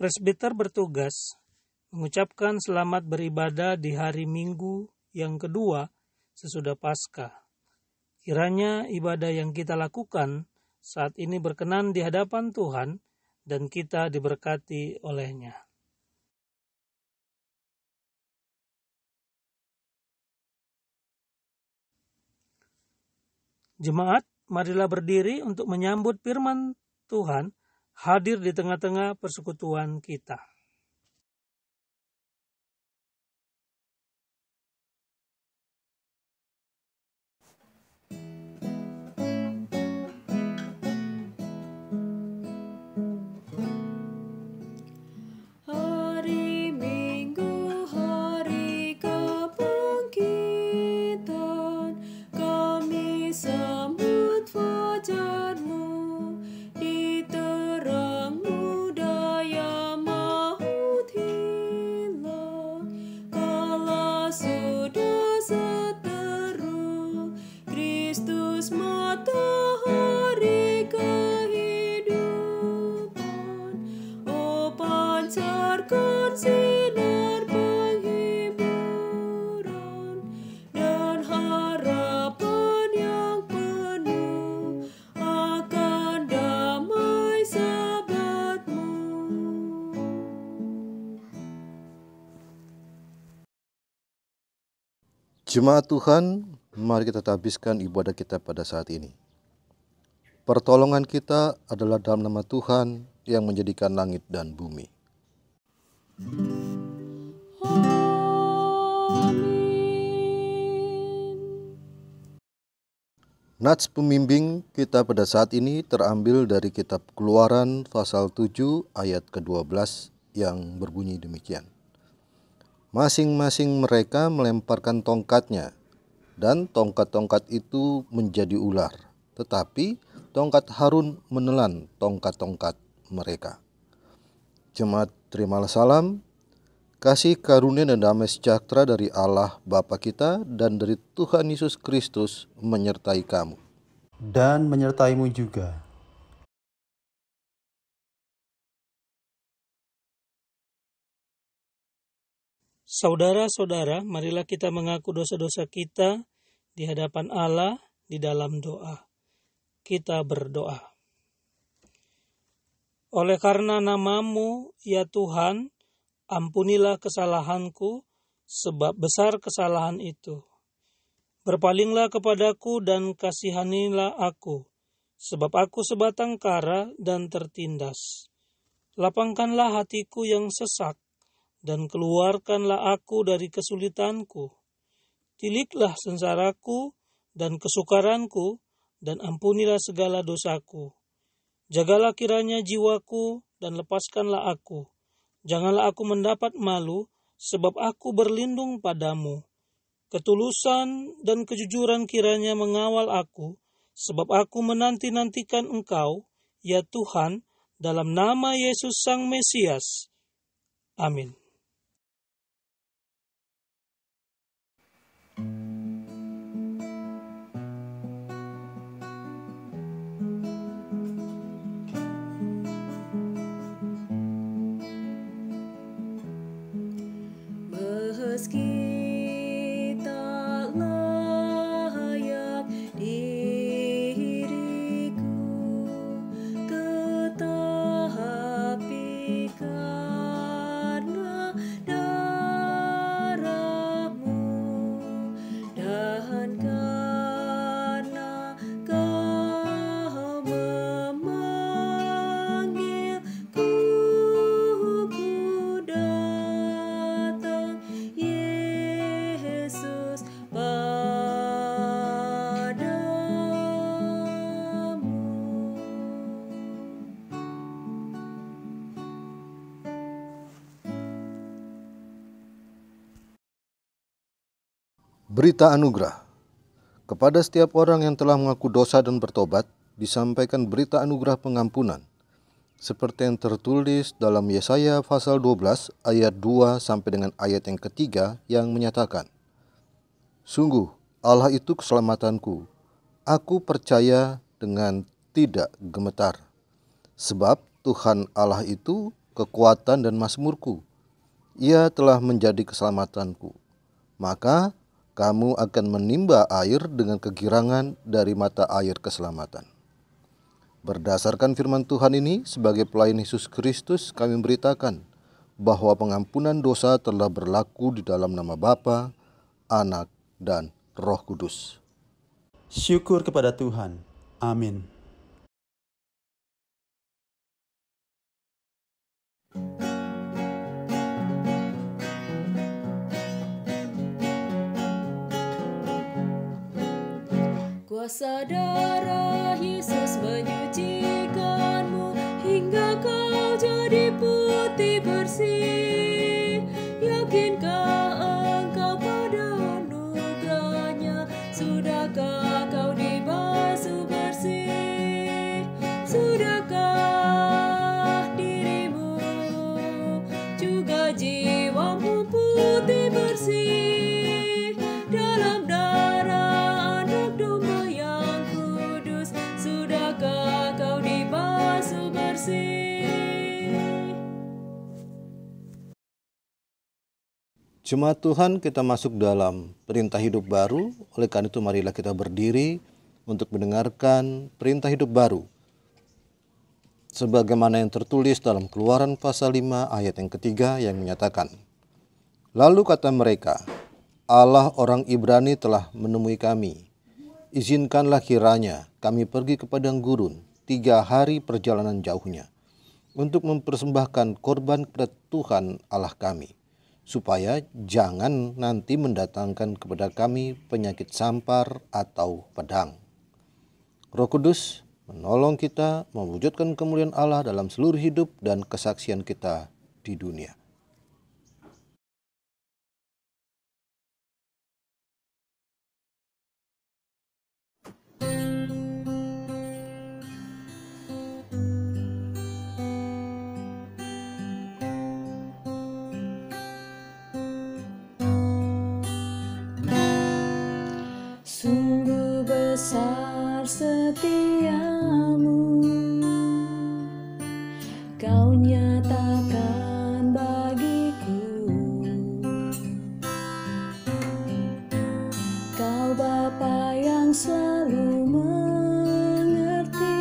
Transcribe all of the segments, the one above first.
Presbiter bertugas mengucapkan selamat beribadah di hari Minggu yang kedua sesudah Paskah. Kiranya ibadah yang kita lakukan saat ini berkenan di hadapan Tuhan dan kita diberkati olehnya. Jemaat, marilah berdiri untuk menyambut firman Tuhan hadir di tengah-tengah persekutuan kita. Jemaat Tuhan, mari kita habiskan ibadah kita pada saat ini. Pertolongan kita adalah dalam nama Tuhan yang menjadikan langit dan bumi. Nats pembimbing kita pada saat ini terambil dari kitab Keluaran pasal 7 ayat ke-12 yang berbunyi demikian. Masing-masing mereka melemparkan tongkatnya, dan tongkat-tongkat itu menjadi ular. Tetapi tongkat Harun menelan tongkat-tongkat mereka. Jemaat, terimalah salam, kasih karunia dan damai sejahtera dari Allah Bapa kita dan dari Tuhan Yesus Kristus menyertai kamu. Dan menyertaimu juga. Saudara-saudara, marilah kita mengaku dosa-dosa kita di hadapan Allah di dalam doa. Kita berdoa. Oleh karena nama-Mu, ya Tuhan, ampunilah kesalahanku, sebab besar kesalahan itu. Berpalinglah kepadaku dan kasihanilah aku, sebab aku sebatang kara dan tertindas. Lapangkanlah hatiku yang sesak, dan keluarkanlah aku dari kesulitanku. Tiliklah sengsaraku dan kesukaranku, dan ampunilah segala dosaku. Jagalah kiranya jiwaku, dan lepaskanlah aku. Janganlah aku mendapat malu, sebab aku berlindung padamu. Ketulusan dan kejujuran kiranya mengawal aku, sebab aku menanti-nantikan Engkau, ya Tuhan, dalam nama Yesus Sang Mesias. Amin. Meski tak layak diriku, tetapi karena darah-Mu dan karena Kau memanggilku, ku datang, Yesus, Berita anugerah. Kepada setiap orang yang telah mengaku dosa dan bertobat, disampaikan berita anugerah pengampunan, seperti yang tertulis dalam Yesaya pasal 12 ayat 2 sampai dengan ayat yang ketiga yang menyatakan, "Sungguh Allah itu keselamatanku, aku percaya dengan tidak gemetar. Sebab Tuhan Allah itu kekuatan dan mazmurku, Ia telah menjadi keselamatanku. Maka kamu akan menimba air dengan kegirangan dari mata air keselamatan." Berdasarkan firman Tuhan ini, sebagai pelayan Yesus Kristus, kami beritakan bahwa pengampunan dosa telah berlaku di dalam nama Bapa, Anak, dan Roh Kudus. Syukur kepada Tuhan. Amin. kuasa darah Yesus menyucikanmu hingga kau jadi putih bersih. Yakinkah engkau pada anugerahnya? Sudahkah kau dibasuh bersih? Sudahkah dirimu juga jiwamu putih bersih dalam darah anak domba yang kudus? Sudahkah kau dibasuh bersih? Jemaat Tuhan, kita masuk dalam perintah hidup baru. Oleh karena itu marilah kita berdiri untuk mendengarkan perintah hidup baru, sebagaimana yang tertulis dalam Keluaran pasal 5 ayat yang ketiga yang menyatakan, "Lalu kata mereka, Allah orang Ibrani telah menemui kami. Izinkanlah kiranya kami pergi ke padang gurun 3 hari perjalanan jauhnya untuk mempersembahkan korban kepada Tuhan Allah kami, supaya jangan nanti mendatangkan kepada kami penyakit sampar atau pedang." Roh Kudus menolong kita mewujudkan kemuliaan Allah dalam seluruh hidup dan kesaksian kita di dunia. Sungguh besar setiamu, kau nyatakan bagiku. Kau Bapa yang selalu mengerti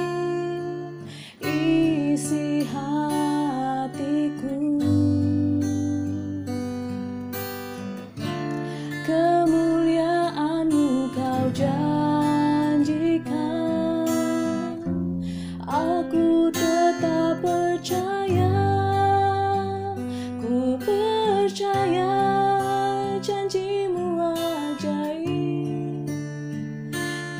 isi hatiku. Kemuliaan-Mu kau janjikan, aku tetap percaya, ku percaya janji-Mu ajaib,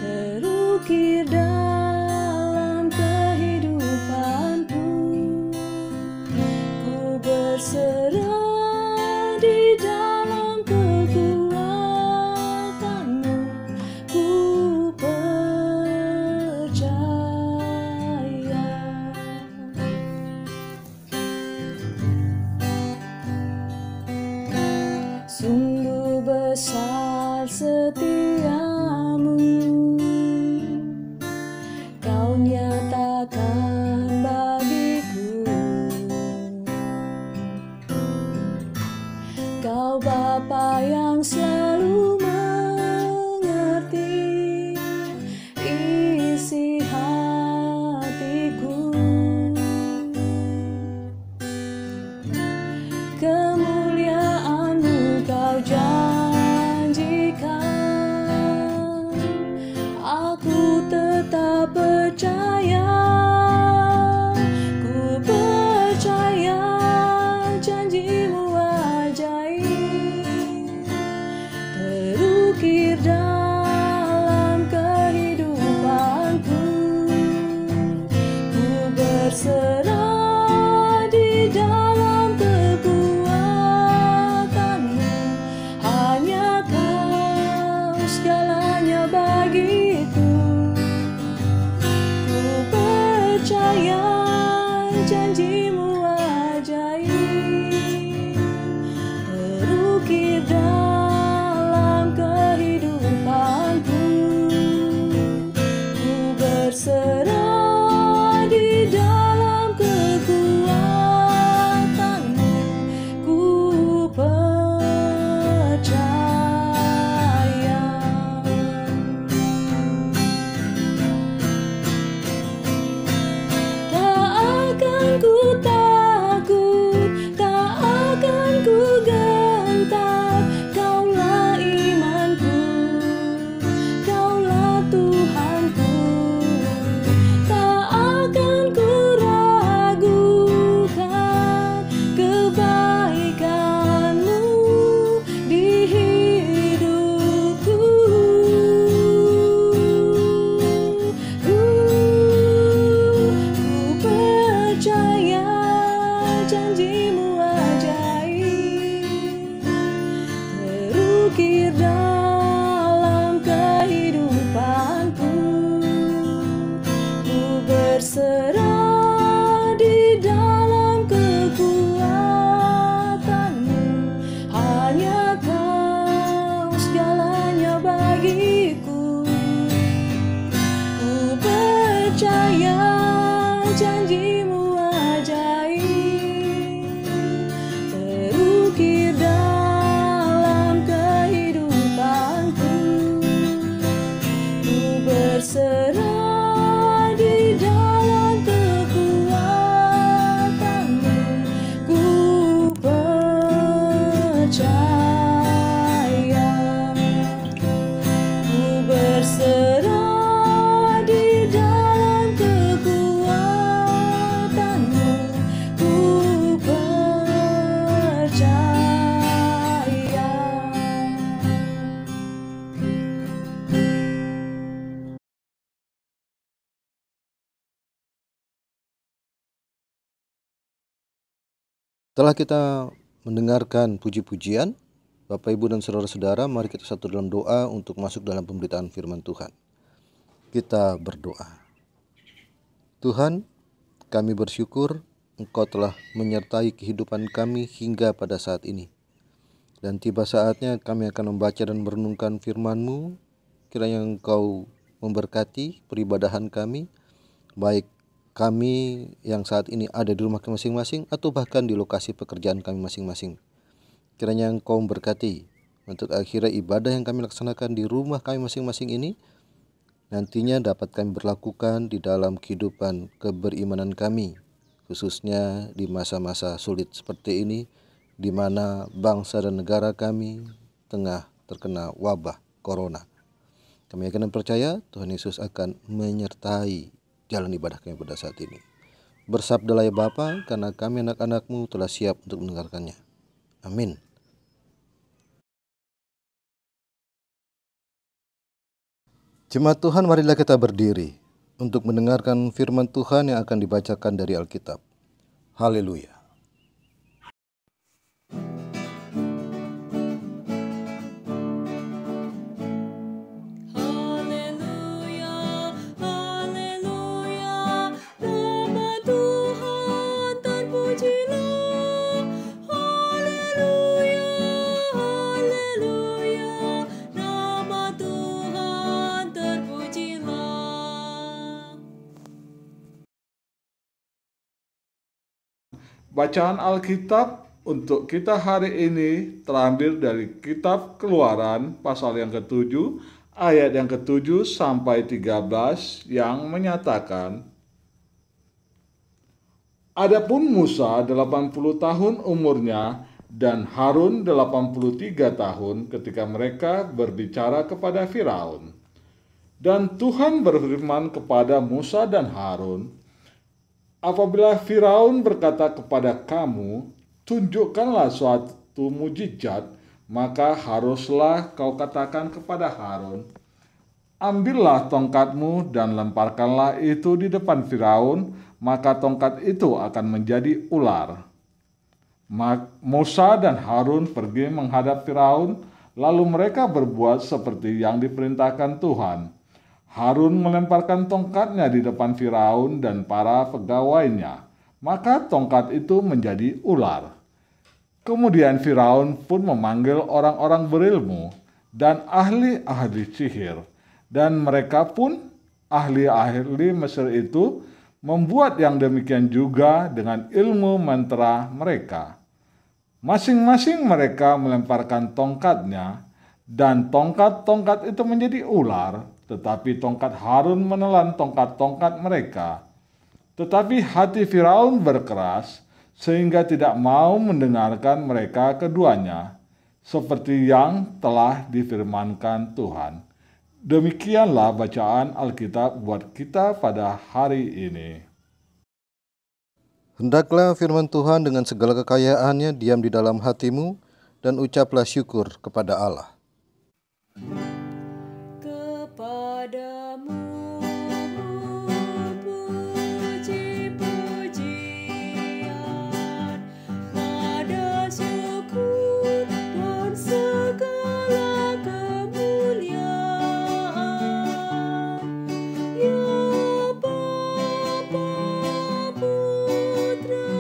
terukir dalam kehidupanku. Ku berserah di dalam kekuatan-Mu, ku percaya. percaya janjimu ajaib terukir dalam kehidupanku. Ku berserah di dalam kekuatanmu. Ku percaya. Tak akan ku takut, tak akan ku gentar. Kaulah imanku, Kaulah Tuhanku. Tak akan ku ragukan kebaikan-Mu di hidupku. Ku percaya janjimu ajaib terukir dalam kehidupanku. Ku berserah di dalam kekuatanmu. Hanya Kau segalanya bagiku. Ku percaya janjimu ajaib terukir dalam kehidupanku. Ku berserah di dalam kekuatanmu. Ku percaya. Ku berserah di dalam kekuatanmu. Ku percaya. Setelah kita mendengarkan puji-pujian, Bapak, Ibu, dan saudara-saudara, mari kita satu dalam doa untuk masuk dalam pemberitaan firman Tuhan. Kita berdoa. Tuhan, kami bersyukur Engkau telah menyertai kehidupan kami hingga pada saat ini. Dan tiba saatnya kami akan membaca dan merenungkan firman-Mu. Kiranya Engkau memberkati peribadahan kami, baik kami yang saat ini ada di rumah kami masing-masing atau bahkan di lokasi pekerjaan kami masing-masing. Kiranya Engkau memberkati untuk akhirnya ibadah yang kami laksanakan di rumah kami masing-masing ini nantinya dapat kami berlakukan di dalam kehidupan keberimanan kami, khususnya di masa-masa sulit seperti ini, di mana bangsa dan negara kami tengah terkena wabah corona. Kami yakin dan percaya Tuhan Yesus akan menyertai jalan ibadah kami pada saat ini. Bersabdalah ya Bapa, karena kami anak-anak-Mu telah siap untuk mendengarkannya. Amin. Jemaat Tuhan, marilah kita berdiri untuk mendengarkan firman Tuhan yang akan dibacakan dari Alkitab. Haleluya. Haleluya, haleluya, nama Tuhan terpujilah. Haleluya, haleluya, nama Tuhan terpujilah. Bacaan Alkitab untuk kita hari ini terambil dari kitab Keluaran pasal yang ke-7 ayat yang ke-7 sampai 13 yang menyatakan, Adapun Musa 80 tahun umurnya dan Harun 83 tahun ketika mereka berbicara kepada Firaun. Dan Tuhan berfirman kepada Musa dan Harun, apabila Firaun berkata kepada kamu, tunjukkanlah suatu mujizat, maka haruslah kau katakan kepada Harun, ambillah tongkatmu dan lemparkanlah itu di depan Firaun, maka tongkat itu akan menjadi ular. Musa dan Harun pergi menghadap Firaun, lalu mereka berbuat seperti yang diperintahkan Tuhan. Harun melemparkan tongkatnya di depan Firaun dan para pegawainya, maka tongkat itu menjadi ular. Kemudian Firaun pun memanggil orang-orang berilmu dan ahli-ahli sihir, dan mereka pun ahli-ahli Mesir itu membuat yang demikian juga dengan ilmu mantra mereka. Masing-masing mereka melemparkan tongkatnya, dan tongkat-tongkat itu menjadi ular, tetapi tongkat Harun menelan tongkat-tongkat mereka. Tetapi hati Firaun berkeras, sehingga tidak mau mendengarkan mereka keduanya, seperti yang telah difirmankan Tuhan. Demikianlah bacaan Alkitab buat kita pada hari ini. Hendaklah firman Tuhan dengan segala kekayaannya diam di dalam hatimu, dan ucaplah syukur kepada Allah. Kepadamu puji-pujian, nada syukur dan segala kemuliaan. Ya Bapa, Putra,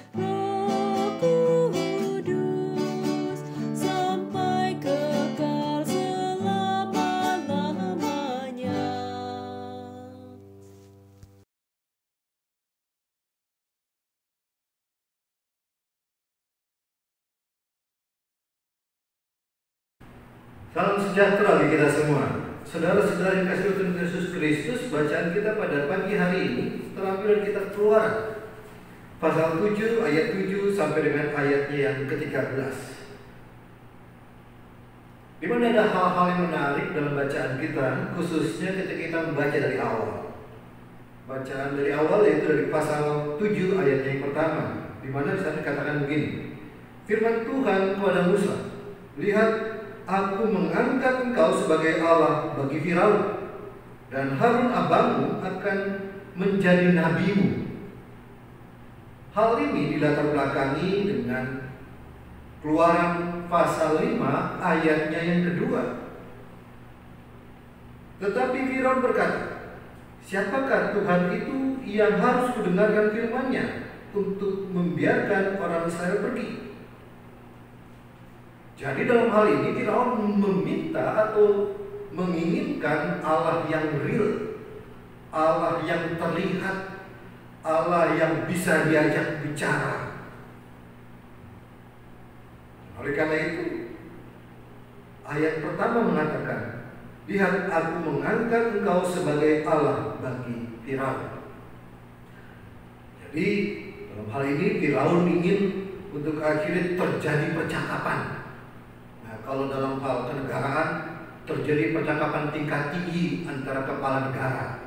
Roh Kudus, sampai kekal selama-lamanya. Salam sejahtera bagi kita semua. Saudara-saudara yang kasih Tuhan Yesus Kristus, bacaan kita pada pagi hari ini terambil dari kitab Keluaran pasal 7 ayat 7 sampai dengan ayatnya yang ke-13. Di mana ada hal-hal yang menarik dalam bacaan kita, khususnya ketika kita membaca dari awal. Bacaan dari awal yaitu dari pasal 7 ayatnya yang pertama, di mana di sana dikatakan begini. Firman Tuhan kepada Musa, "Lihat, aku mengangkat engkau sebagai Allah bagi Firaun, dan Harun abangmu akan menjadi nabimu." Hal ini dilatar belakangi dengan Keluaran pasal 5 ayatnya yang kedua. Tetapi Firaun berkata, "Siapakah Tuhan itu yang harus kudengarkan firman-Nya untuk membiarkan orang Israel pergi?" Jadi dalam hal ini Firaun meminta atau menginginkan Allah yang real, Allah yang terlihat, Allah yang bisa diajak bicara. Oleh karena itu, ayat pertama mengatakan, "Lihat, aku mengangkat engkau sebagai Allah bagi Firaun." Jadi dalam hal ini Firaun ingin untuk akhirnya terjadi percakapan. Kalau dalam hal kenegaraan terjadi percakapan tingkat tinggi antara kepala negara,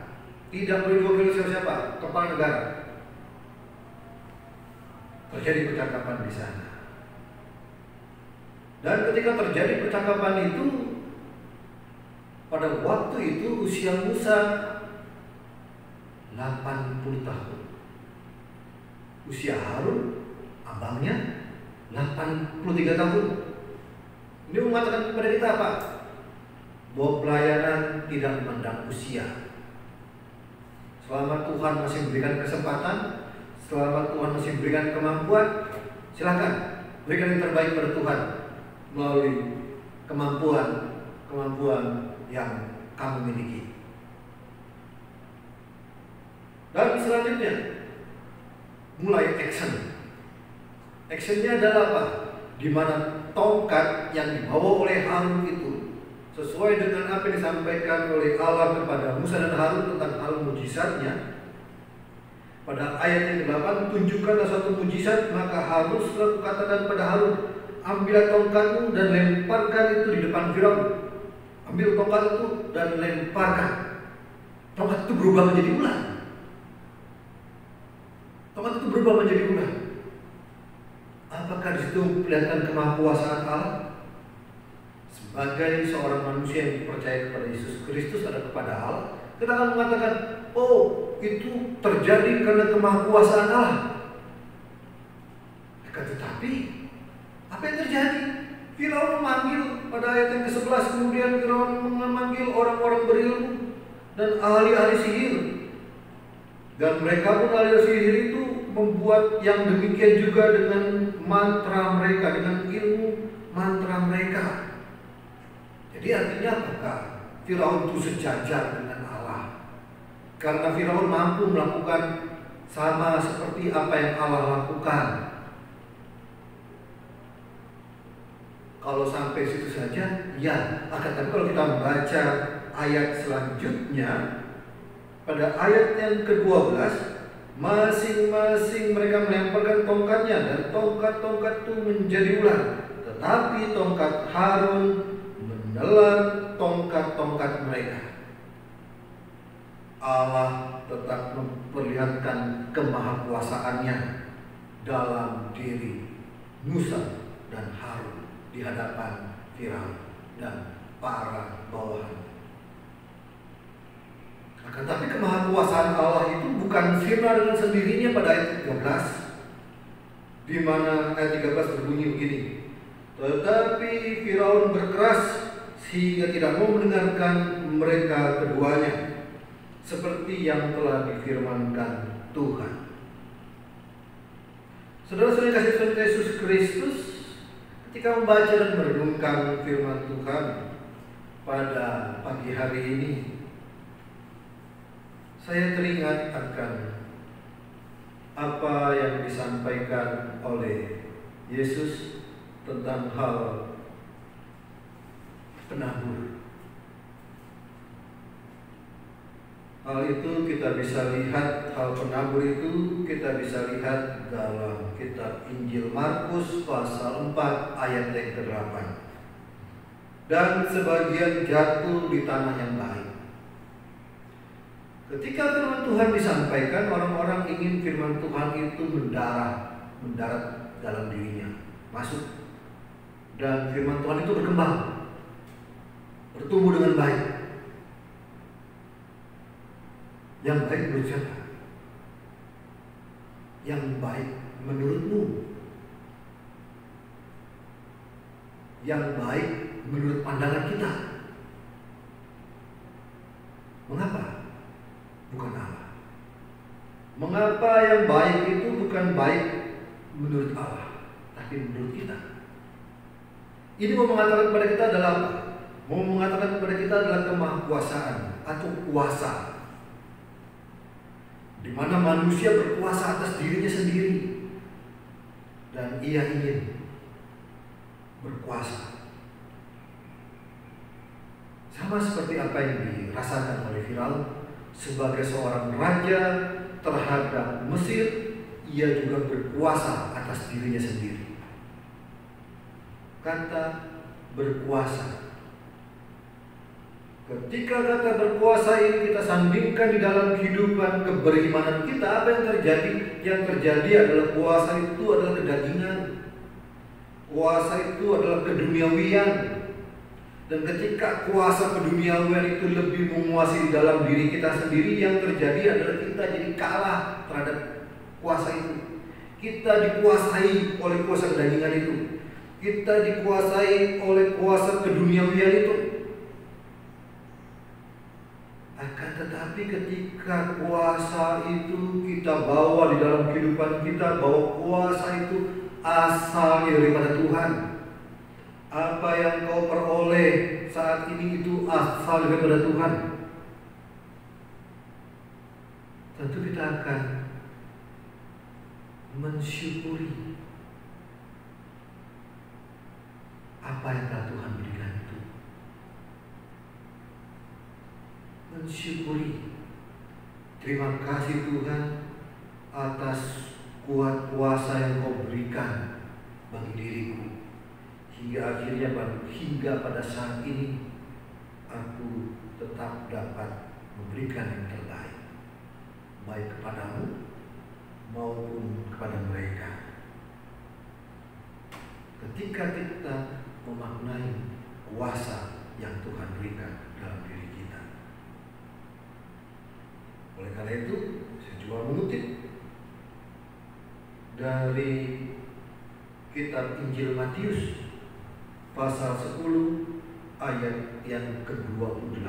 tidak boleh diwakili siapa-siapa, kepala negara. Terjadi percakapan di sana. Dan ketika terjadi percakapan itu, pada waktu itu usia Musa 80 tahun. Usia Harun, abangnya, 83 tahun. Ini mengatakan kepada kita apa? Bahwa pelayanan tidak memandang usia. Selama Tuhan masih memberikan kesempatan, selama Tuhan masih memberikan kemampuan, silakan berikan yang terbaik pada Tuhan melalui kemampuan yang kamu miliki. Dan selanjutnya mulai action. Actionnya adalah apa? Di mana tongkat yang dibawa oleh Harun itu sesuai dengan apa yang disampaikan oleh Allah kepada Musa dan Harun tentang hal mujizatnya. Pada ayat yang ke-8, "Tunjukkanlah suatu mujizat, maka harus katakan pada Harun, ambillah tongkatmu dan lemparkan itu di depan Firaun." Ambil tongkat itu dan lemparkan. Tongkat itu berubah menjadi ular. Tongkat itu berubah menjadi ular. Apakah di situ kelihatan kemahakuasaan Allah? Sebagai seorang manusia yang percaya kepada Yesus Kristus ada kepada Allah, kita akan mengatakan, oh, itu terjadi karena kemahakuasaan Allah. Tetapi apa yang terjadi? Firaun memanggil pada ayat yang ke-11, kemudian Firaun memanggil orang-orang berilmu dan ahli-ahli sihir. Dan mereka pun ahli sihir itu membuat yang demikian juga dengan mantra mereka, dengan ilmu mantra mereka. Jadi artinya apakah? Firaun itu sejajar dengan Allah. Karena Firaun mampu melakukan sama seperti apa yang Allah lakukan. Kalau sampai situ saja, ya. Akan tetapi kalau kita membaca ayat selanjutnya, pada ayat yang ke-12, masing-masing mereka melemparkan tongkatnya dan tongkat-tongkat itu menjadi ular. Tetapi tongkat Harun menelan tongkat-tongkat mereka. Allah tetap memperlihatkan kemahakuasaannya dalam diri Musa dan Harun di hadapan Firaun dan para bawahan. Akan tapi kemahakuasaan Allah itu bukan sirna dengan sendirinya pada ayat 13, di mana ayat 13 berbunyi begini. Tetapi Firaun berkeras sehingga tidak mau mendengarkan mereka keduanya, seperti yang telah difirmankan Tuhan. Saudara-saudara kasih Tuhan Yesus Kristus, ketika membaca dan merenungkan firman Tuhan pada pagi hari ini, saya teringat akan apa yang disampaikan oleh Yesus tentang hal penabur. Hal itu kita bisa lihat, hal penabur itu kita bisa lihat dalam kitab Injil Markus pasal 4 ayat yang ke-8. Dan sebagian jatuh di tanah yang baik. Ketika firman Tuhan disampaikan, orang-orang ingin firman Tuhan itu mendarat dalam dirinya, masuk. Dan firman Tuhan itu berkembang, bertumbuh dengan baik. Yang baik menurut siapa? Yang baik menurutmu? Yang baik menurut pandangan kita? Mengapa? Bukan Allah. Mengapa yang baik itu bukan baik menurut Allah, tapi menurut kita? Ini mau mengatakan kepada kita adalah apa? Mau mengatakan kepada kita adalah kemahakuasaan atau kuasa, di mana manusia berkuasa atas dirinya sendiri dan ia ingin berkuasa. Sama seperti apa yang dirasakan oleh Firaun sebagai seorang raja terhadap Mesir, ia juga berkuasa atas dirinya sendiri. Kata berkuasa. Ketika kata berkuasa ini kita sandingkan di dalam kehidupan keberimanan kita, apa yang terjadi? Yang terjadi adalah kuasa itu adalah kedagingan. Kuasa itu adalah keduniawian. Dan ketika kuasa keduniawian itu lebih menguasai di dalam diri kita sendiri, yang terjadi adalah kita jadi kalah terhadap kuasa itu. Kita dikuasai oleh kuasa kedagingan itu. Kita dikuasai oleh kuasa keduniawian itu. Akan tetapi ketika kuasa itu kita bawa di dalam kehidupan kita, bahwa kuasa itu asalnya daripada Tuhan. Apa yang kau peroleh saat ini itu asal daripada Tuhan. Tentu kita akan mensyukuri apa yang telah Tuhan berikan itu. Mensyukuri. Terima kasih Tuhan atas kuat kuasa yang kau berikan bagi diriku. Hingga pada saat ini aku tetap dapat memberikan yang terbaik, baik kepadamu maupun kepada mereka. Ketika kita memaknai kuasa yang Tuhan berikan dalam diri kita. Oleh karena itu, saya juga mengutip dari kitab Injil Matius pasal 10 ayat yang ke-28.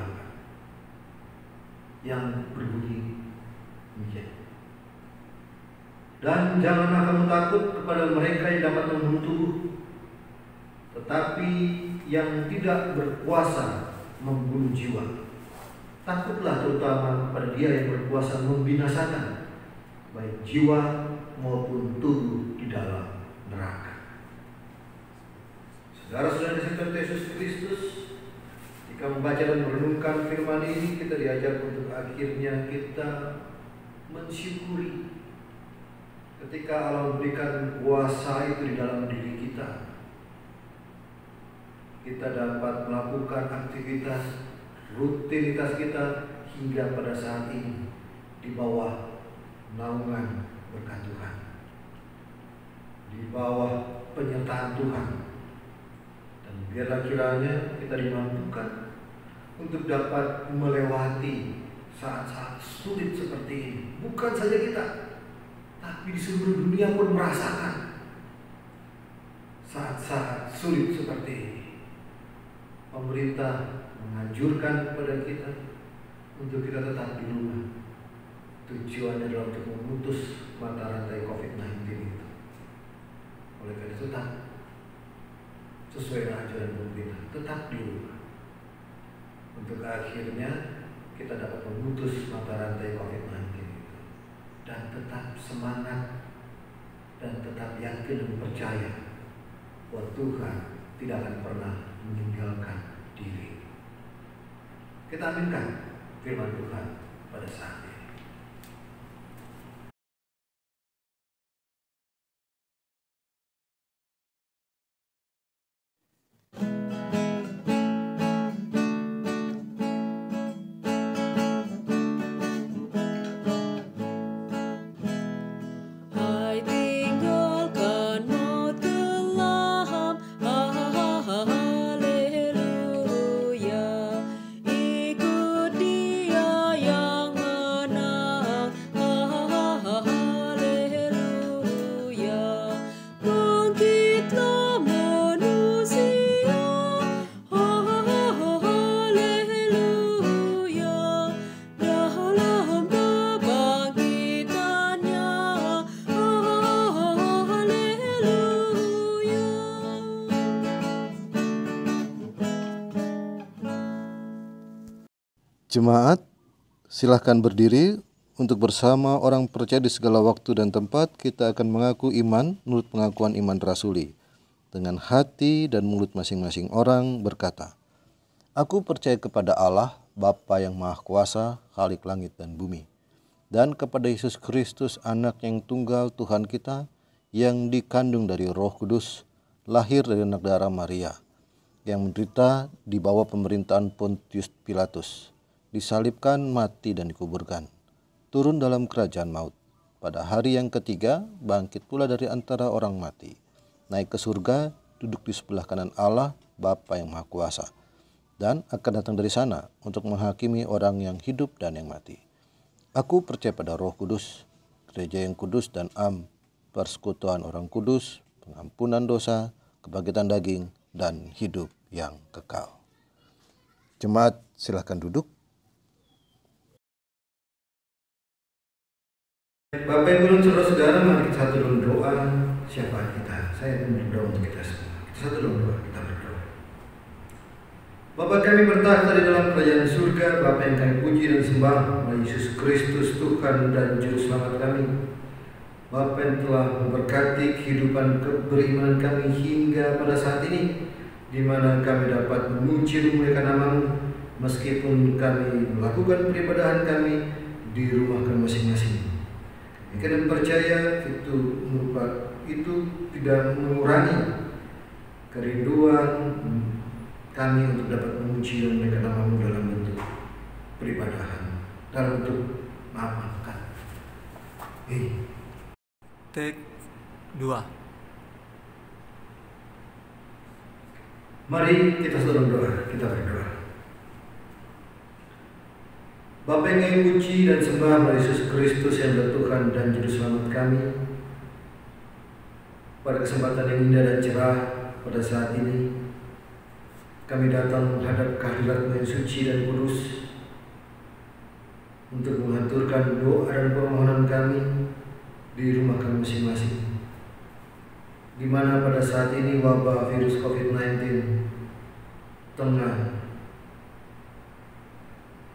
yang berbunyi demikian. Dan janganlah kamu takut kepada mereka yang dapat membunuh tubuh, tetapi yang tidak berkuasa membunuh jiwa. Takutlah terutama kepada Dia yang berkuasa membinasakan baik jiwa maupun tubuh di dalam neraka. Saudara-saudara di Yesus Kristus, jika membaca dan merenungkan firman ini, kita diajar untuk akhirnya kita mensyukuri ketika Allah memberikan kuasa itu di dalam diri kita. Kita dapat melakukan aktivitas rutinitas kita hingga pada saat ini di bawah naungan berkat Tuhan, di bawah penyertaan Tuhan. Dan biarlah kiranya kita dimampukan untuk dapat melewati saat-saat sulit seperti ini. Bukan saja kita, tapi di seluruh dunia pun merasakan saat-saat sulit seperti ini. Pemerintah menganjurkan kepada kita untuk kita tetap di rumah. Tujuannya adalah untuk memutus mata rantai COVID-19 itu. Oleh karena itu tetap sesuai ajaran pemerintah, tetap di rumah. Untuk akhirnya kita dapat memutus mata rantai COVID-19 itu. Dan tetap semangat dan tetap yakin dan percaya bahwa Tuhan tidak akan pernah meninggalkan diri. Kita aminkan firman Tuhan pada saat ini. Hai tinggalkan maut kelam, haleluya. Ikut Dia yang menang, haleluya. Bangkitlah manusia, haleluya. Dalam kebangkitannya, haleluya. Jemaat, silahkan berdiri untuk bersama orang percaya di segala waktu dan tempat. Kita akan mengaku iman menurut pengakuan iman rasuli. Dengan hati dan mulut masing-masing orang berkata, Aku percaya kepada Allah, Bapa yang Maha Kuasa, Khalik langit dan bumi, dan kepada Yesus Kristus, Anak yang tunggal Tuhan kita, yang dikandung dari Roh Kudus, lahir dari anak darah Maria, yang menderita di bawah pemerintahan Pontius Pilatus, disalibkan, mati dan dikuburkan, turun dalam kerajaan maut. Pada hari yang ketiga bangkit pula dari antara orang mati, naik ke surga, duduk di sebelah kanan Allah, Bapa yang Maha Kuasa, dan akan datang dari sana untuk menghakimi orang yang hidup dan yang mati. Aku percaya pada Roh Kudus, gereja yang kudus dan persekutuan orang kudus, pengampunan dosa, kebangkitan daging, dan hidup yang kekal. Jemaat, silahkan duduk. Bapak Ibu dan saudara-saudara, mari kita satu dalam doa syafaat kita. Saya akan berdoa untuk kita semua. Kita satu dalam doa, kita berdoa. Bapa kami bertakhta di dalam kerajaan surga, Bapa yang kami puji dan sembah, Yesus Kristus Tuhan dan Juru Selamat kami. Bapa yang telah memberkati kehidupan beriman kami hingga pada saat ini, di mana kami dapat memuji memuliakan nama-Mu, meskipun kami melakukan peribadahan kami di rumah kami masing-masing. Kami percaya itu tidak mengurangi kerinduan kami untuk dapat memuji dan memuliakan nama-Mu dalam bentuk peribadahan, dalam bentuk maafkan. Take 2. Mari kita sedang doa, kita berdoa. Bapa yang kami puji dan sembah Yesus Kristus yang Tuhan dan Juru Selamat kami, pada kesempatan yang indah dan cerah pada saat ini, kami datang menghadap kehadirat-Mu yang suci dan kudus, untuk mengaturkan doa dan permohonan kami di rumah kami masing-masing, di mana pada saat ini wabah virus COVID-19 tengah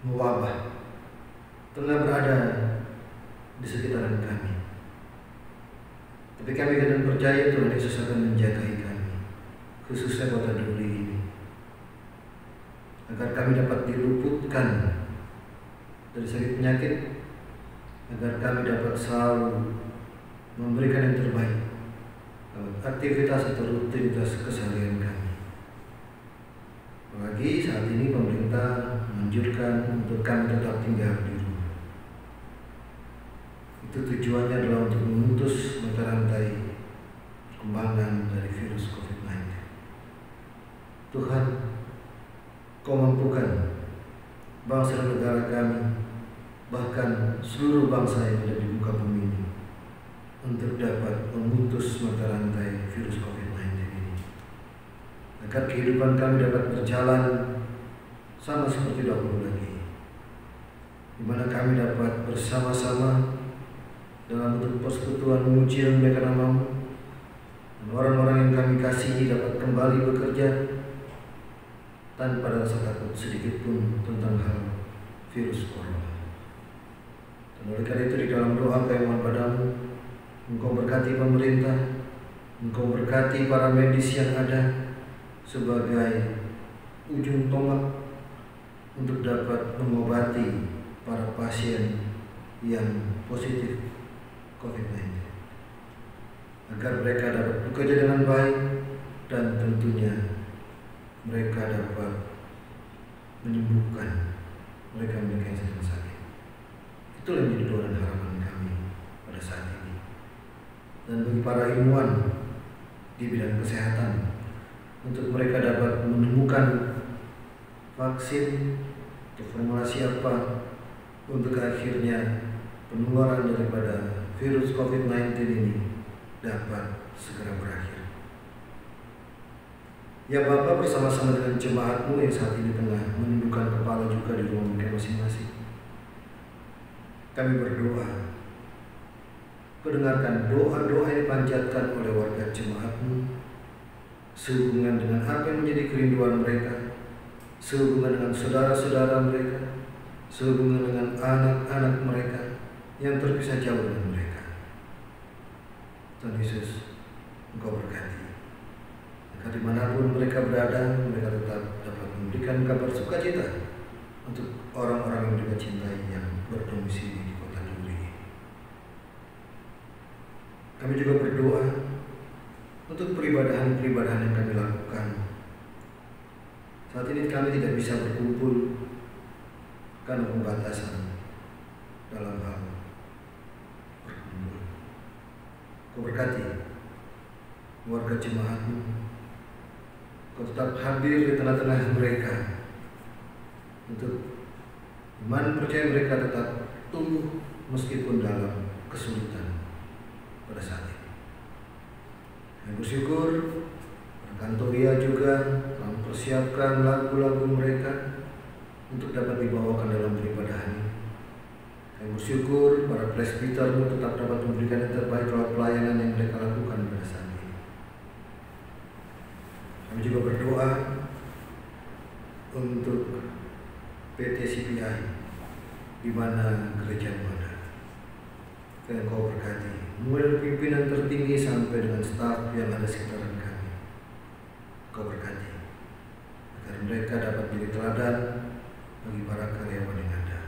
mewabah, tengah berada di sekitaran kami. Tapi kami kadang percaya Tuhan Yesus akan menjagai kami, khususnya kota Duri ini, agar kami dapat diluputkan dari sakit penyakit, agar kami dapat selalu memberikan yang terbaik dalam aktivitas atau rutinitas keseharian kami. Apalagi saat ini pemerintah menganjurkan untuk kami tetap tinggal di rumah. Itu tujuannya adalah untuk memutus mata rantai perkembangan dari virus COVID-19. Tuhan, Kau mampukan bangsa dan negara kami, bahkan seluruh bangsa yang ada di muka bumi ini, untuk dapat memutus mata rantai virus COVID-19 ini, agar kehidupan kami dapat berjalan sama seperti dahulu lagi, di mana kami dapat bersama-sama dalam bentuk persekutuan memuji dan memuliakan nama-Mu, dan orang-orang yang kami kasihi dapat kembali bekerja tanpa ada rasa takut sedikit pun tentang hal virus corona. Dan oleh karena itu di dalam doa kami mohon padamu, Engkau berkati pemerintah, Engkau berkati para medis yang ada sebagai ujung tombak untuk dapat mengobati para pasien yang positif COVID-19, agar mereka dapat bekerja dengan baik dan tentunya mereka dapat menyembuhkan mereka yang sedang sakit. Itulah yang menjadi doa dan harapan kami pada saat ini. Dan bagi para ilmuwan di bidang kesehatan, untuk mereka dapat menemukan vaksin atau formulasi apa untuk akhirnya penularan daripada virus COVID-19 ini dapat segera berakhir. Ya Bapa, bersama-sama dengan jemaat-Mu yang saat ini tengah menundukkan kepala juga di rumah mereka masing-masing, kami berdoa, Kau dengarkan doa-doa yang dipanjatkan oleh warga jemaat-Mu sehubungan dengan apa yang menjadi kerinduan mereka, sehubungan dengan saudara-saudara mereka, sehubungan dengan anak-anak mereka yang terpisah jauh dengan mereka. Tuhan Yesus, Engkau berkati, agar dimanapun mereka berada, mereka tetap dapat memberikan kabar sukacita untuk orang-orang yang mereka cintai yang berdomisili di kota Duri. Kami juga berdoa untuk peribadahan-peribadahan yang kami lakukan. Saat ini kami tidak bisa berkumpul karena pembatasan dalam hal berkumpul. Kau berkati warga jemaat-Mu, Kau tetap hadir di tengah-tengah mereka, untuk iman percaya mereka tetap tumbuh meskipun dalam kesulitan pada saat ini. Kami bersyukur Kantoria juga mempersiapkan lagu-lagu mereka untuk dapat dibawakan dalam peribadahan ini. Kami bersyukur para presbiter-Mu tetap dapat memberikan yang terbaik lewat pelayanan yang mereka lakukan pada saat ini. Kami juga berdoa untuk PT CPI di mana gereja mana. Dan Kau berkati, mulai dari pimpinan tertinggi sampai dengan staf yang ada sekitaran kami. Kau berkati, agar mereka dapat menjadi teladan bagi para karyawan yang ada.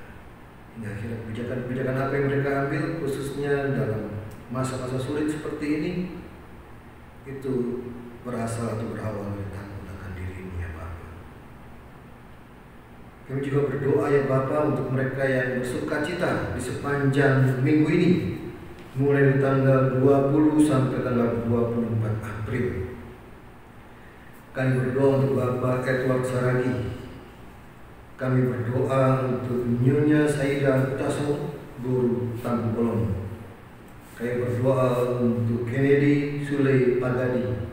Hingga akhirnya kebijakan-kebijakan apa yang mereka ambil, khususnya dalam masa-masa sulit seperti ini, itu berasal atau berawal dari takut akan diri-Mu ya Bapa. Kami juga berdoa ya Bapa untuk mereka yang bersukacita di sepanjang minggu ini, mulai dari tanggal 20 sampai tanggal 24 April. Kami berdoa untuk Bapak Edward Saragi. Kami berdoa untuk Nyonya Saida Taso, Guru Tanggubolon. Kami berdoa untuk Kennedy Sule Pagadi,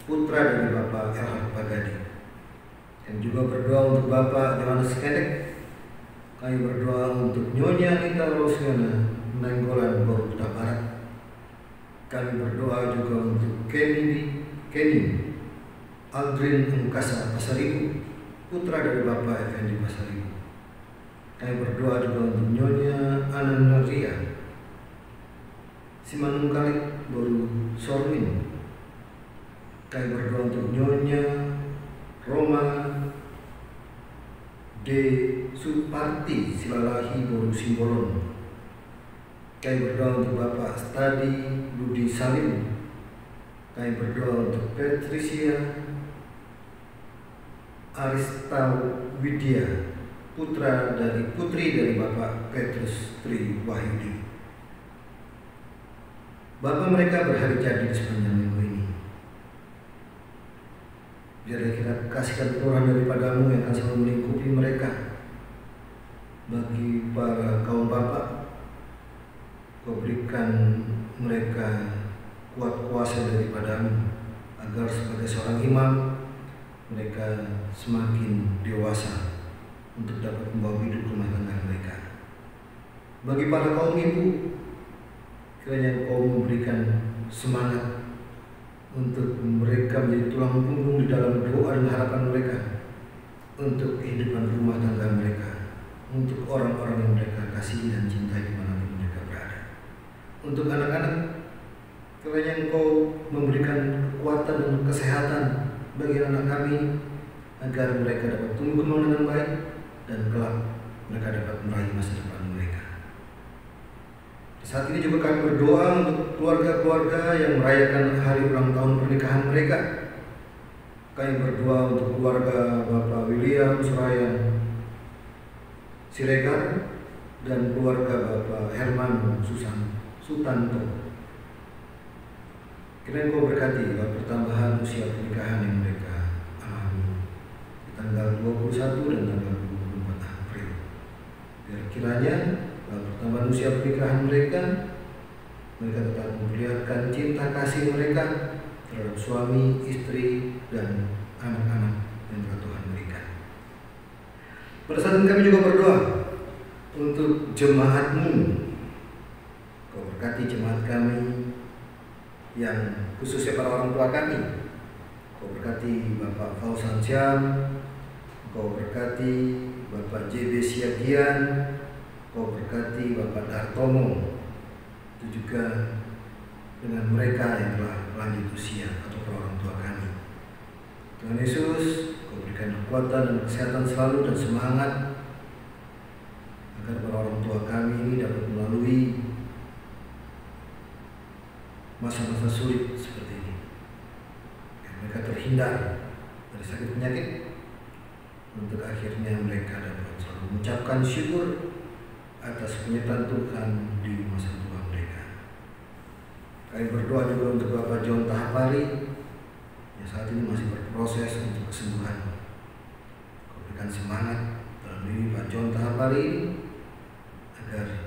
putra dari Bapak Erhard Pagadi. Dan juga berdoa untuk Bapak Johannes Kedek, Kami berdoa untuk Nyonya Anita Rosiana Nainggolan Boruta Barat. Kami berdoa juga untuk Kenny Aldrin Engkasa Pasaribu, putra dari Bapak Effendi Pasaribu. Kami berdoa juga untuk Nyonya Ananaria Simanungkalik Boru Sormin. Kami berdoa untuk Nyonya Roma D. Suparti Silalahi Boru Simbolon. Kami berdoa untuk Bapak Stadi Budi Salim. Kami berdoa untuk Patricia Arista Widya, putri dari Bapak Petrus Tri Wahyudi. Bapak mereka berhari jadi di sepanjang minggu ini. Biarlah kita kasihkan Tuhan daripadamu yang akan selalu melingkupi mereka. Bagi para kaum bapak, Kau berikan mereka kuat kuasa daripadamu, agar sebagai seorang imam mereka semakin dewasa untuk dapat membawa hidup rumah tangga mereka. Bagi para kaum ibu, kiranya Kau memberikan semangat untuk mereka menjadi tulang punggung di dalam doa dan harapan mereka untuk kehidupan rumah tangga mereka, untuk orang-orang yang mereka kasihi dan cintai dimanapun mereka berada. Untuk anak-anak, kiranya Engkau memberikan kekuatan dan kesehatan bagi anak kami, agar mereka dapat tumbuh kembang dengan baik dan kelak mereka dapat meraih masa depan mereka. Saat ini juga kami berdoa untuk keluarga-keluarga yang merayakan hari ulang tahun pernikahan mereka. Kami berdoa untuk keluarga Bapak William Suraya Siregar dan keluarga Bapak Herman Sutanto. Kiranya Kau berkati pertambahan usia pernikahan yang mereka alami di tanggal 21 dan tanggal 24 April. Biar kiranya pertambahan usia pernikahan mereka tetap memperlihatkan cinta kasih mereka terhadap suami, istri, dan anak-anak yang telah Tuhan berikan. Pada saat ini kami juga berdoa untuk jemaat-Mu. Kau berkati jemaat kami yang khususnya para orang tua kami. Kau berkati Bapak Fausan Syam, Kau berkati Bapak JB Siagian, Kau berkati Bapak Dartomo, itu juga dengan mereka yang telah lanjut usia atau para orang tua kami. Tuhan Yesus, Kau berikan kekuatan dan kesehatan selalu dan semangat agar para orang tua kami ini dapat melalui masa-masa sulit seperti ini. Mereka terhindar dari sakit penyakit, untuk akhirnya mereka dapat selalu mengucapkan syukur atas penyertaan Tuhan di masa tua mereka. Kami berdoa juga untuk Bapak John Tahapari yang saat ini masih berproses untuk kesembuhan. Kau berikan semangat dalam diri Pak John Tahapari agar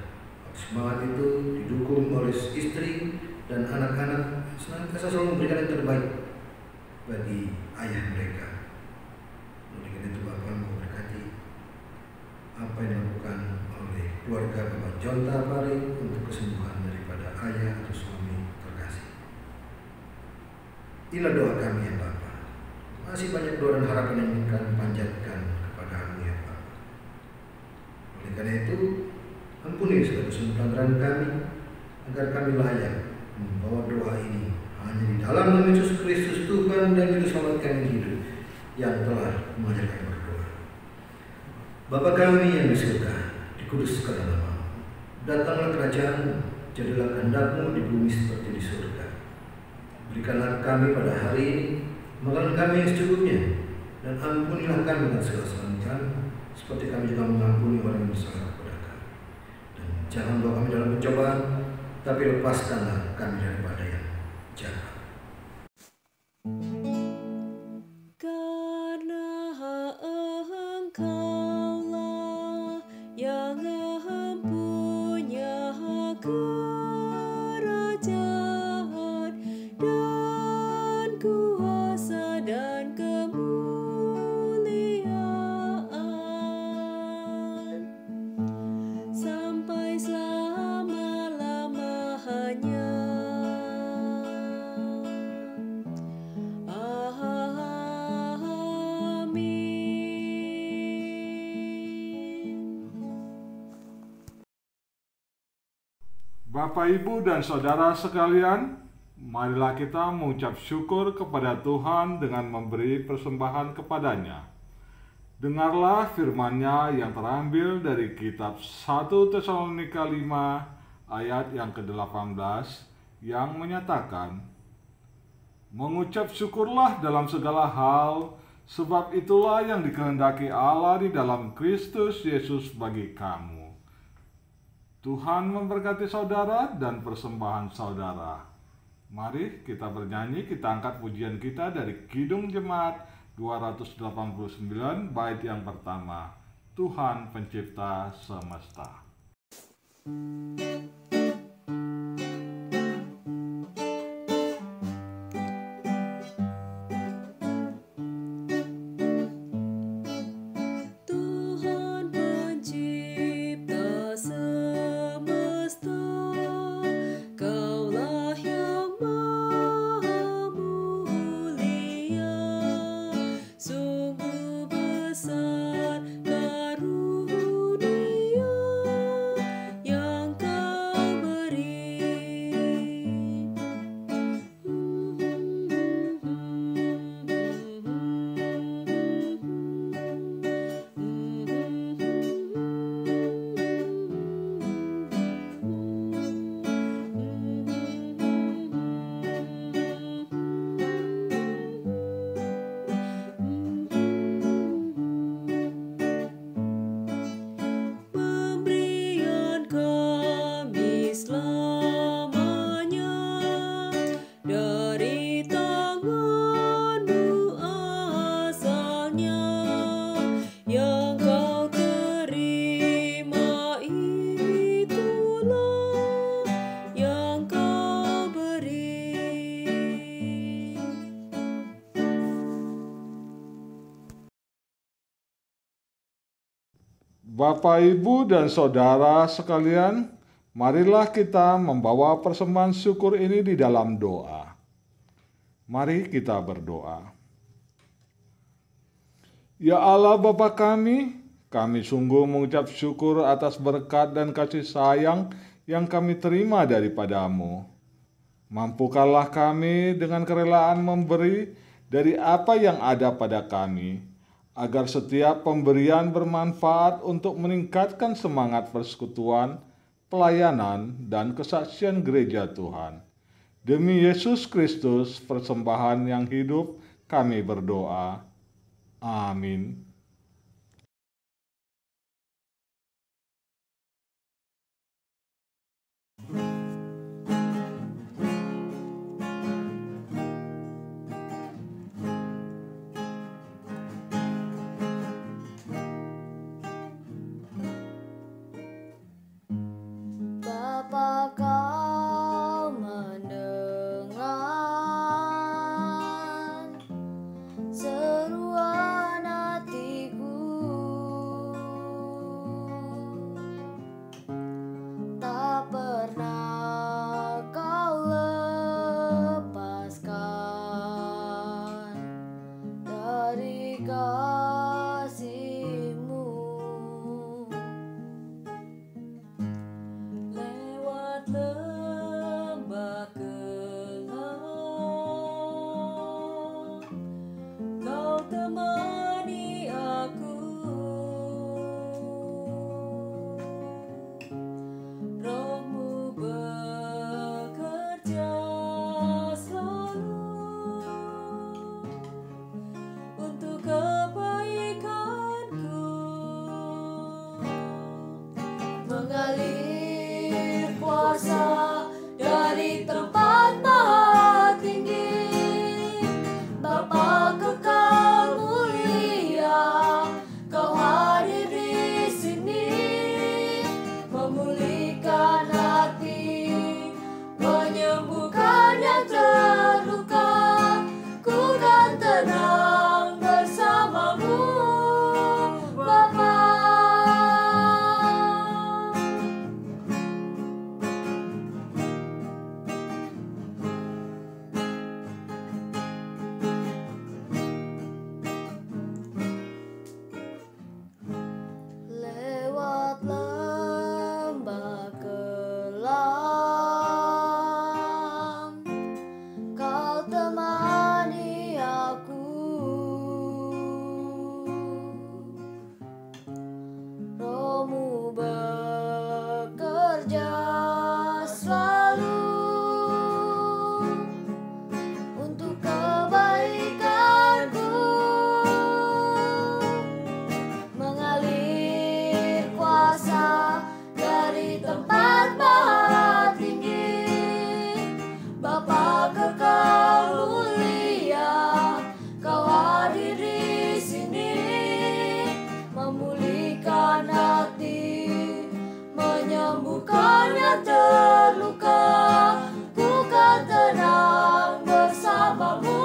semangat itu didukung oleh istri dan anak-anak senantiasa selalu memberikan yang terbaik bagi ayah mereka. Oleh itu Bapak Kau berkati apa yang dilakukan oleh keluarga Bapak John Tahapari untuk kesembuhan daripada ayah atau suami terkasih. Inilah doa kami ya Bapak. Masih banyak doa dan harapan yang ingin kami panjatkan kepada-Mu ya Bapak. Oleh karena itu, ampuni segala pelanggaran kami, agar kami layak membawa doa ini hanya di dalam nama Yesus Kristus Tuhan dan Juru Selamat kami hidup yang telah mengajarkan berdoa. Bapa kami yang di surga, dikuduskanlah nama-Mu. Datanglah kerajaan-Mu, jadilah kehendak-Mu di bumi seperti di surga. Berikanlah kami pada hari ini makanan kami yang secukupnya, dan ampunilah kami akan segala kesalahan kami, seperti kami juga mengampuni orang yang bersalah kepada kami. Dan jangan bawa kami dalam pencobaan, tapi lepaskanlah kami daripada yang jahat. Karena Engkaulah yang mempunyai kerajaan dan kuasa dan kemuliaan Bapak, Ibu, dan Saudara sekalian, marilah kita mengucap syukur kepada Tuhan dengan memberi persembahan kepadanya. Dengarlah firman-Nya yang terambil dari kitab 1 Tesalonika 5 ayat yang ke-18 yang menyatakan, mengucap syukurlah dalam segala hal, sebab itulah yang dikehendaki Allah di dalam Kristus Yesus bagi kamu. Tuhan memberkati saudara dan persembahan saudara. Mari kita bernyanyi, kita angkat pujian kita dari Kidung Jemaat 289 bait yang pertama. Tuhan Pencipta Semesta. Bapak, Ibu, dan Saudara sekalian, marilah kita membawa persembahan syukur ini di dalam doa. Mari kita berdoa. Ya Allah Bapa kami sungguh mengucap syukur atas berkat dan kasih sayang yang kami terima daripadamu. Mampukanlah kami dengan kerelaan memberi dari apa yang ada pada kami, agar setiap pemberian bermanfaat untuk meningkatkan semangat persekutuan, pelayanan, dan kesaksian gereja Tuhan. Demi Yesus Kristus, persembahan yang hidup, kami berdoa. Amin. Bapa, Kau mendengar seruan hati menyembuhkan yang terluka. Ku kan tenang bersamamu,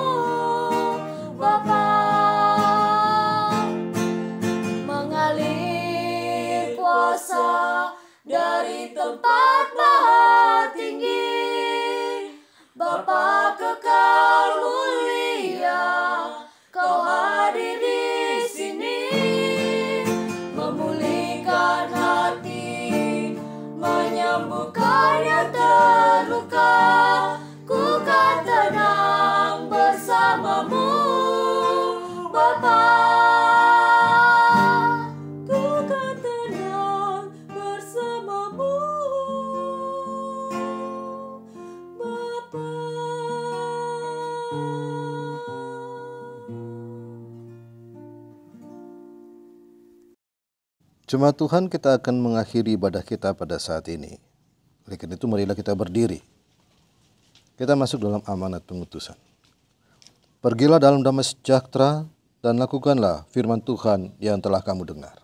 Bapa. Mengalir kuasa dari tempat maha tinggi, Bapa kekal mulia, Kau hadir di sini, memulihkan hati, menyembuhkan yang terluka. Ku kan tenang bersamamu, Bapa. Ku kan tenang bersamamu, Bapa. Jemaat Tuhan, kita akan mengakhiri ibadah kita pada saat ini. Oleh karena itu marilah kita berdiri. Kita masuk dalam amanat pengutusan. Pergilah dalam damai sejahtera dan lakukanlah firman Tuhan yang telah kamu dengar.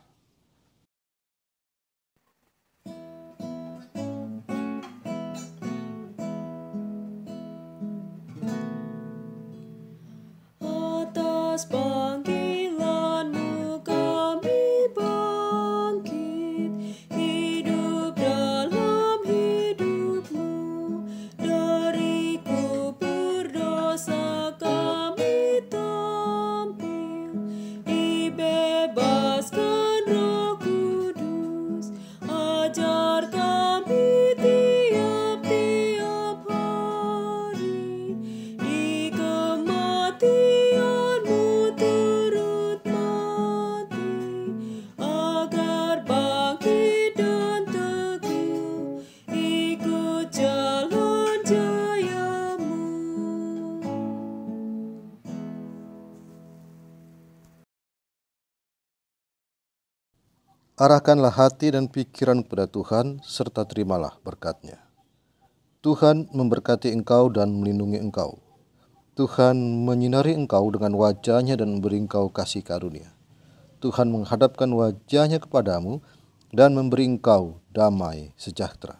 Atas panggilanmu kami bangkit, hidup dalam hidupmu. Dari kubur dosa kami tampil, dibebaskan Roh Kudus. Ajar kami tiap-tiap hari, di kematian-Mu turut mati, agar bangkit dan teguh ikut jalan jaya-Mu. Arahkanlah hati dan pikiran kepada Tuhan, serta terimalah berkat-Nya. Tuhan memberkati engkau dan melindungi engkau. Tuhan menyinari engkau dengan wajah-Nya dan memberi engkau kasih karunia. Tuhan menghadapkan wajah-Nya kepadamu dan memberi engkau damai sejahtera.